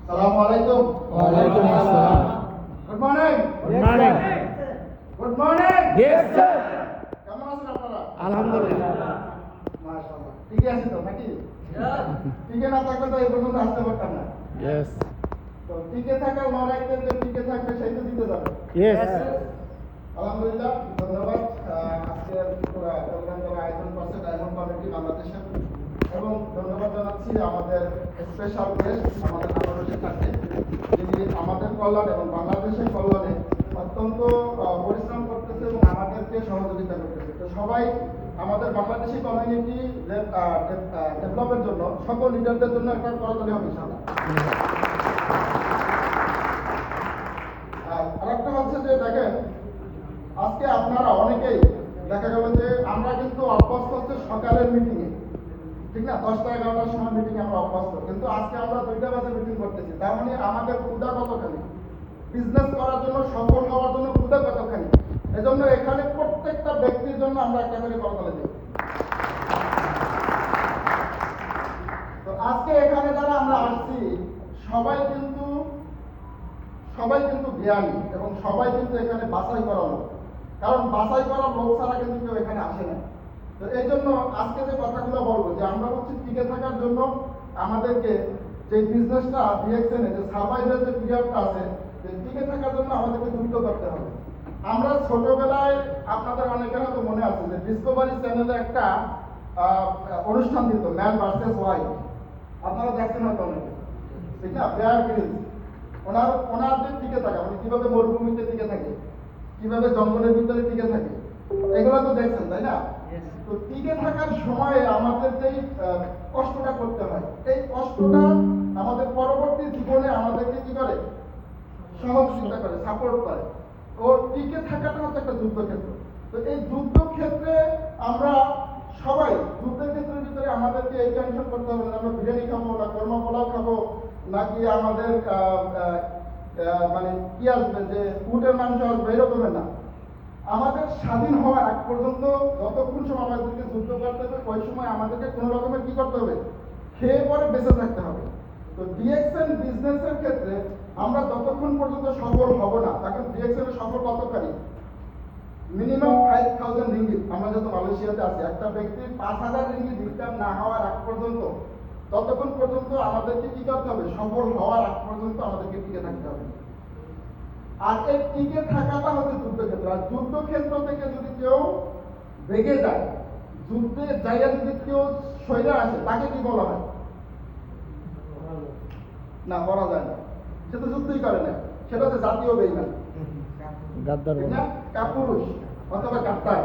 Assalamu alaikum. Walaikum assalam. Good morning. Good morning. Good morning. Yes, sir. কেমন আছেন আপনারা? আলহামদুলিল্লাহ। মাশাআল্লাহ। ঠিকই আছে তো নাকি? টিকে না থাকলে তো এই পর্যন্ত আসতে পারতাম না। Yes. তো টিকে থাকার লড়াইতে যে টিকে থাকবে সেই তো জিতে যাবে। Yes. আলহামদুলিল্লাহ, ধন্যবাদ। আজকের প্রোগ্রাম করার আয়োজন করছে ডায়মন্ড কমিটি বাংলাদেশের, এবং ধন্যবাদ জানাচ্ছি আমাদের স্পেশাল গেস্ট আমাদের আনারসে থাকে, যিনি আমাদের কল্যাণ এবং বাংলাদেশের কল্যাণে অত্যন্ত পরিশ্রম করতেছে এবং আমাদেরকে সহযোগিতা করতেছে। তো সবাই আমাদের বাংলাদেশি কমিউনিটি ডেভেলপের জন্য সকল লিডারদের জন্য একটা করতালি হবে ইনশাআল্লাহ। আরেকটা হচ্ছে যে দেখেন, আজকে আপনারা অনেকেই দেখা গেল যে আমরা কিন্তু অভ্যস্ত হচ্ছে সকালের মিটিংয়ে, ঠিক না? 10টা 11টার সময় মিটিং আমরা অভ্যস্ত, কিন্তু আজকে আমরা 2টা বাজে মিটিং করতেছি। তার মানে আমাদের ক্ষুধা কতখানি, বিজনেস করার জন্য সফল হওয়ার জন্য ক্ষুধা কতখানি। এজন্য এখানে প্রত্যেকটা ব্যক্তির জন্য আমরা একটা করে করতালি দিই। তো আজকে এখানে যারা আমরা আসছি সবাই কিন্তু জ্ঞানী এবং সবাই কিন্তু এখানে বাছাই করা লোক, কারণ বাছাই করা লোক ছাড়া কিন্তু কেউ এখানে আসে না। তো এই জন্য আজকে যে কথাগুলো বলবো যে আমরা হচ্ছে টিকে থাকার জন্য আমাদেরকে যে বিজনেসটা ডিএক্সএনে যে সার্ভাইভের যে পিরিয়ডটা আছে, যে টিকে থাকার জন্য আমাদেরকে দ্রুত করতে হবে। আমরা ছোটবেলায় আপনাদের অনেকের হয়তো মনে আছে যে ডিসকভারি চ্যানেলে একটা অনুষ্ঠান দিত, ম্যান ভার্সেস ওয়াইল্ড। আপনারা দেখছেন হয়তো অনেকে, ঠিক না? বেয়ার গ্রিলস ওনার যে টিকে থাকা, মানে কিভাবে মরুভূমিতে টিকে থাকে, কিভাবে জঙ্গলের ভিতরে টিকে থাকে, এগুলো তো দেখছেন, তাই না? তো টিকে থাকার সময়ে আমাদের যেই কষ্টটা করতে হয়, এই কষ্টটা আমাদের পরবর্তী জীবনে আমাদেরকে কি করে, সহযোগিতা করে, সাপোর্ট করে। তো টিকে থাকাটা হচ্ছে একটা যুদ্ধক্ষেত্র। তো এই যুদ্ধক্ষেত্রে আমরা সবাই যুদ্ধের ক্ষেত্রের ভিতরে আমাদেরকে এই টেনশন করতে হবে না আমরা বিরিয়ানি খাবো না কর্মা পোলাও খাবো, নাকি আমাদের মানে কি আসবে যে উটের মাংস আসবে, এরকমের না। আমাদের স্বাধীন হওয়ার আগ পর্যন্ত যতক্ষণ সময় আমাদেরকে যুদ্ধ করতে হবে, ওই সময় আমাদেরকে কোনো রকমের কি করতে হবে, খেয়ে পরে বেঁচে থাকতে হবে। তো ডিএক্সএন বিজনেসের ক্ষেত্রে আমরা যতক্ষণ পর্যন্ত সফল হব না, এখন ডিএক্সএন এর সফল কতখানি, মিনিমাম 5000 রিঙ্গিত। আমরা যত মালয়েশিয়াতে আছি, একটা ব্যক্তির 5000 রিঙ্গিত ইনকাম না হওয়ার আগ পর্যন্ত, ততক্ষণ পর্যন্ত আমাদেরকে কি করতে হবে, সফল হওয়ার আগ পর্যন্ত আমাদেরকে টিকে থাকতে হবে। আর এই টিকে থাকাটা হচ্ছে যুদ্ধক্ষেত্র। আর যুদ্ধক্ষেত্র থেকে যদি কেউ ভেগে যায়, যুদ্ধে জায়গা যদি কেউ সৈরা আসে, তাকে কি বলা হয়? না, বলা যায় না, সে তো যুদ্ধই করে না, সেটা হচ্ছে জাতীয় বেঈমান, গাদ্দার ঠিক না? কাপুরুষ অথবা গাদ্দার।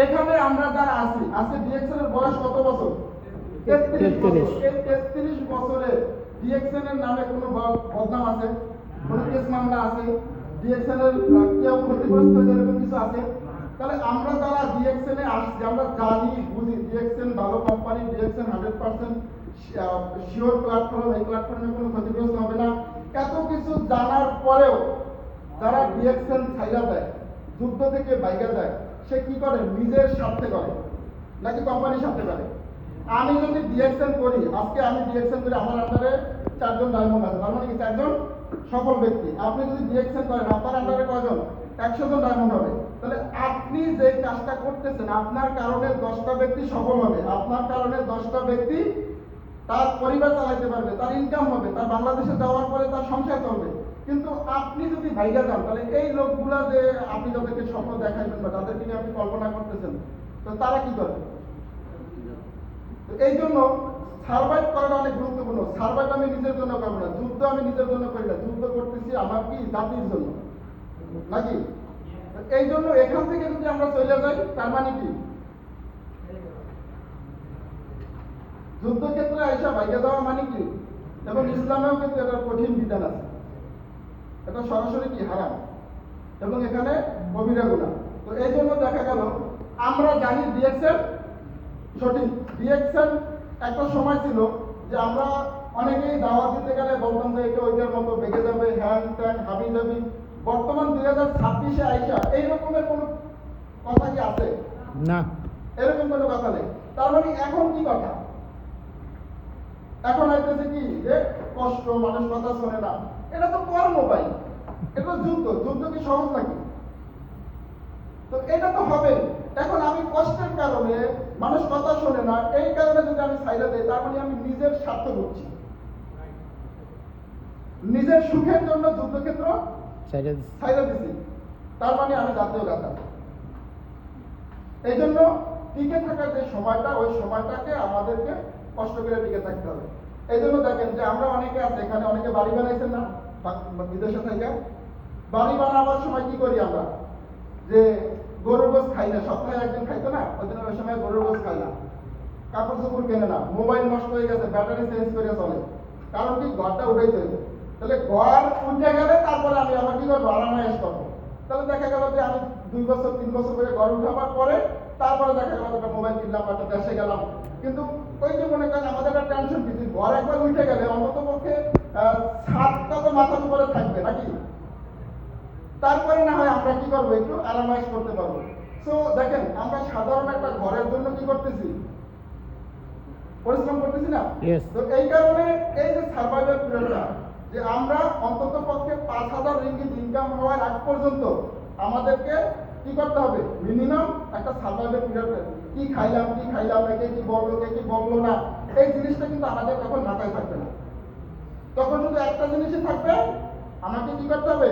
এখানে আমরা যারা আছি, আজকে ডিএক্সএন এর বয়স কত বছর? 33 বছর। এই 33 বছরে ডিএক্সএন এর নামে কোনো বদনাম আছে, কোনো কেস মামলা আছে, ডিএক্সএন এর কেউ ক্ষতিগ্রস্ত হয়েছে, এরকম কিছু আছে? তাহলে আমরা যারা ডিএক্সএন এ আসছি, আমরা জানি বুঝি ডিএক্সএন ভালো কোম্পানি, ডিএক্সএন 100% শিওর প্ল্যাটফর্ম, এই প্ল্যাটফর্মে কোনো ক্ষতিগ্রস্ত হবে না। এত কিছু জানার পরেও যারা ডিএক্সএন ছাইরা দেয়, যুদ্ধ থেকে বাইরে যায়, সে কি করে, নিজের স্বার্থে করে নাকি কোম্পানির স্বার্থে করে? আমি যদি ডিএক্সএন করি, আজকে আমি ডিএক্সএন করি, আমার আন্ডারে 4 জন ডায়মন্ড আছে, তার মানে কি 4 জন সফল ব্যক্তি। আপনি যদি ডিএক্সএন করেন, আপনার আন্ডারে কয়জন? 100 জন ডায়মন্ড হবে। তাহলে আপনি যে কাজটা করতেছেন, আপনার কারণে 10টা ব্যক্তি সফল হবে, আপনার কারণে 10টা ব্যক্তি তার পরিবার চালাইতে পারবে, তার ইনকাম হবে, তার বাংলাদেশে যাওয়ার পরে তার সংসার চলবে। কিন্তু আপনি যদি ভাইগা যান, তাহলে এই লোকগুলা যে আপনি যাদেরকে স্বপ্ন দেখাইবেন বা যাদেরকে নিয়ে আপনি কল্পনা করতেছেন, তো তারা কি করবে? তো এই জন্য সার্ভাইভ করাটা অনেক গুরুত্বপূর্ণ। সার্ভাইভ আমি নিজের জন্য করবো না, যুদ্ধ আমি নিজের জন্য করি না, যুদ্ধ করতেছি আমার কি জাতির জন্য, নাকি? এই জন্য এখান থেকে যদি আমরা চলে যাই, তার মানে কি, যুদ্ধক্ষেত্রে আইসা ভাইগা যাওয়া মানে কি? এবং ইসলামেও কিন্তু এটা কঠিন বিধান আছে, এটা সরাসরি কি হারাম, এবং এখানে কবিরা গুনাহ। তো এই জন্য দেখা গেল আমরা জানি ডিএক্সএন সঠিক। ডিএক্সএন একটা সময় ছিল যে আমরা অনেকেই দাওয়াত দিতে গেলে বলতাম যে এটা ওইটার মতো বেঁকে যাবে, হ্যান ত্যান হাবি যাবি। বর্তমান 2026-এ আইসা এই রকমের কোনো কথা কি আছে? না, এরকম কোনো কথা নেই। তার মানে এখন কি কথা, এখন আইতেছে কি যে কষ্ট, মানুষ কথা শোনে না, এটা তো কর্ম ভাই, এটা তো যুদ্ধ। যুদ্ধ কি সহজ নাকি? তো এটা তো হবে। এখন আমি কষ্টের কারণে, মানুষ কথা শোনে না, এই কারণে যদি আমি ছাইড়া দেই, তার মানে আমি নিজের স্বার্থ করছি, নিজের সুখের জন্য যুদ্ধক্ষেত্র সাইডে ছাইড়া দিছি, তার মানে আমি জাতীয় গাদ্দার। এই জন্য টিকে থাকার যে সময়টা, ওই সময়টাকে আমাদেরকে কষ্ট করে টিকে থাকতে হবে। এই জন্য দেখেন যে আমরা অনেকে আছে এখানে, অনেকে বাড়ি বানাইছেন না বিদেশে থেকে। বাড়ি বানাবার সময় কি করি আমরা, যে গরুর গোস খাই না, সপ্তাহে একদিন খাইতো না, ওই জন্য ওই সময় গরুর গোস খাই না, কাপড় চোপড় কেনে না, মোবাইল নষ্ট হয়ে গেছে, ব্যাটারি চেঞ্জ করে চলে। কারণ কি, ঘরটা উঠাইতে হবে। তাহলে ঘর উঠে গেলে তারপরে আমি আবার কি করবো, আরামায়েশ করবো। তাহলে দেখা গেল যে আমি 2 বছর 3 বছর করে ঘর উঠাবার পরে তারপরে দেখা গেল একটা মোবাইল কিনলাম, একটা দেশে গেলাম। কিন্তু ওই যে মনে করেন আমাদের একটা টেনশন কিছু, ঘর একবার উঠে গেলে অন্তত পক্ষে ছাদটা তো মাথার উপরে থাকবে নাকি, তারপরে না হয় আমরা কি করবো, একটু আরামায়েশ করতে পারবো। সো দেখেন, আমরা সাধারণ একটা ঘরের জন্য কি করতেছি, পরিশ্রম করতেছি না। Yes. তো এই কারণে এই যে সার্ভাইভাল পিরিয়ডটা, যে আমরা অন্তত পক্ষে 5,000 রিঙ্গিত ইনকাম হওয়ার আগ পর্যন্ত আমাদেরকে কি করতে হবে, মিনিমাম একটা সার্ভাইভাল পিরিয়ড। কি খাইলাম না, কে কি বললো না, এই জিনিসটা কিন্তু আমাদের তখন মাথায় থাকবে না। তখন শুধু একটা জিনিসই থাকবে, আমাকে কি করতে হবে,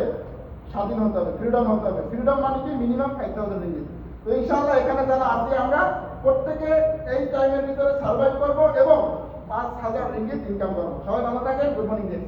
স্বাধীন হতে হবে, ফ্রিডম হতে হবে। ফ্রিডম মানে কি, মিনিমাম 5,000 রিঙ্গিত। তো ইনশাআল্লাহ এখানে যারা আছি আমরা প্রত্যেকে এই টাইমের ভিতরে সার্ভাইভ করবো এবং 5,000 রিঙ্গিত ইনকাম করবো। সবাই ভালো থাকেন। Good morning.